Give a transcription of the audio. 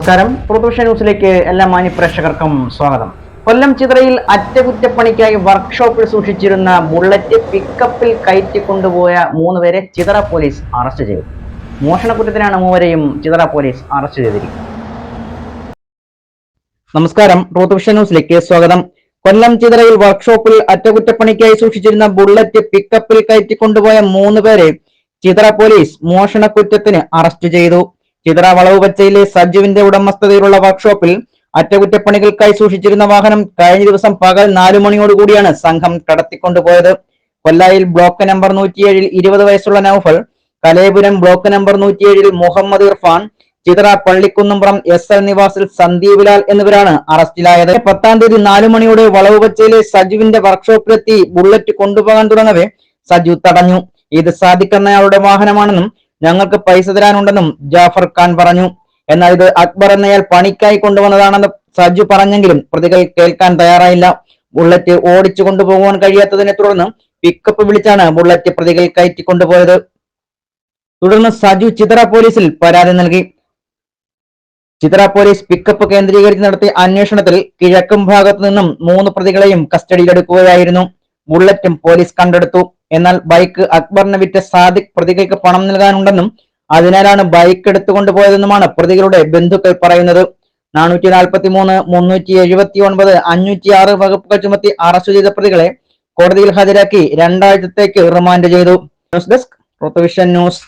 നമസ്കാരം. പുറത്തുവിഷ ന്യൂസിലേക്ക് എല്ലാ മാന്യപ്രേക്ഷകർക്കും സ്വാഗതം. കൊല്ലം ചിതറയിൽ അറ്റകുറ്റപ്പണിക്കായി വർക്ക്ഷോപ്പിൽ സൂക്ഷിച്ചിരുന്ന ബുള്ളറ്റ് പിക്കപ്പിൽ കയറ്റിക്കൊണ്ടുപോയ 3 പേരെ ചിതറ പോലീസ് അറസ്റ്റ് ചെയ്തു. മോഷണക്കുറ്റത്തിനാണ് മൂവരെയും ചിതറ പോലീസ് അറസ്റ്റ് ചെയ്തിരിക്കുന്നത്. നമസ്കാരം. പുറത്തുവിഷ ന്യൂസിലേക്ക് സ്വാഗതം. കൊല്ലം ചിതറയിൽ വർക്ക്ഷോപ്പിൽ അറ്റകുറ്റപ്പണിക്കായി സൂക്ഷിച്ചിരുന്ന ബുള്ളറ്റ് പിക്കപ്പിൽ കയറ്റിക്കൊണ്ടുപോയ 3 പേരെ ചിതറ പോലീസ് മോഷണക്കുറ്റത്തിന് അറസ്റ്റ് ചെയ്തു. ചിതറ വളവുപച്ചയിലെ സജുവിന്റെ ഉടമസ്ഥതയിലുള്ള വർക്ക്ഷോപ്പിൽ അറ്റകുറ്റപ്പണികൾക്കായി സൂക്ഷിച്ചിരുന്ന വാഹനം കഴിഞ്ഞ ദിവസം പകൽ 4 മണിയോടുകൂടിയാണ് സംഘം കടത്തിക്കൊണ്ടുപോയത്. കൊല്ലായിൽ ബ്ലോക്ക് നമ്പർ 107 20 വയസ്സുള്ള Naufal, Kalayapuram block number 107 Muhammad Irfan, Chithara Pallikkunnumpuram SL നിവാസിൽ സന്ദീപ് ലാൽ എന്നിവരാണ് അറസ്റ്റിലായത്. 10-ാം തീയതി 4 മണിയോടെ വളവുപച്ചയിലെ സജുവിന്റെ വർക്ക്ഷോപ്പിലെത്തി ബുള്ളറ്റ് കൊണ്ടുപോകാൻ തുടങ്ങവെ സജു തടഞ്ഞു. ഇത് സാദിഖ് എന്നയാളുടെ വാഹനമാണെന്നും ഞങ്ങൾക്ക് പൈസ തരാനുണ്ടെന്നും ജാഫർ ഖാൻ പറഞ്ഞു. എന്നാൽ ഇത് അക്ബർ എന്നയാൾ പണിക്കായി കൊണ്ടുവന്നതാണെന്ന് സജു പറഞ്ഞെങ്കിലും പ്രതികൾ കേൾക്കാൻ തയ്യാറായില്ല. ബുള്ളറ്റ് ഓടിച്ചു കൊണ്ടുപോകാൻ കഴിയാത്തതിനെ തുടർന്ന് പിക്കപ്പ് വിളിച്ചാണ് ബുള്ളറ്റ് പ്രതികൾ കയറ്റിക്കൊണ്ടുപോയത്. തുടർന്ന് സജു ചിതറ പോലീസിൽ പരാതി നൽകി. ചിതറ പോലീസ് പിക്കപ്പ് കേന്ദ്രീകരിച്ച് നടത്തിയ അന്വേഷണത്തിൽ കിഴക്കും ഭാഗത്തു നിന്നും 3 പ്രതികളെയും കസ്റ്റഡിയിലെടുക്കുകയായിരുന്നു. ബുള്ളറ്റും പോലീസ് കണ്ടെടുത്തു. എന്നാൽ ബൈക്ക് അക്ബറിന് വിറ്റ സാദിഖ് പ്രതികൾക്ക് പണം നൽകാനുണ്ടെന്നും അതിനാലാണ് ബൈക്ക് എടുത്തുകൊണ്ടുപോയതെന്നുമാണ് പ്രതികളുടെ ബന്ധുക്കൾ പറയുന്നത്. 443, 379, 506 വകുപ്പുകൾ ചുമത്തി അറസ്റ്റ് ചെയ്ത പ്രതികളെ കോടതിയിൽ ഹാജരാക്കി 2 ആഴ്ചത്തേക്ക് റിമാൻഡ് ചെയ്തു. ന്യൂസ് ഡെസ്ക് പുറത്തുവിഷൻ ന്യൂസ്.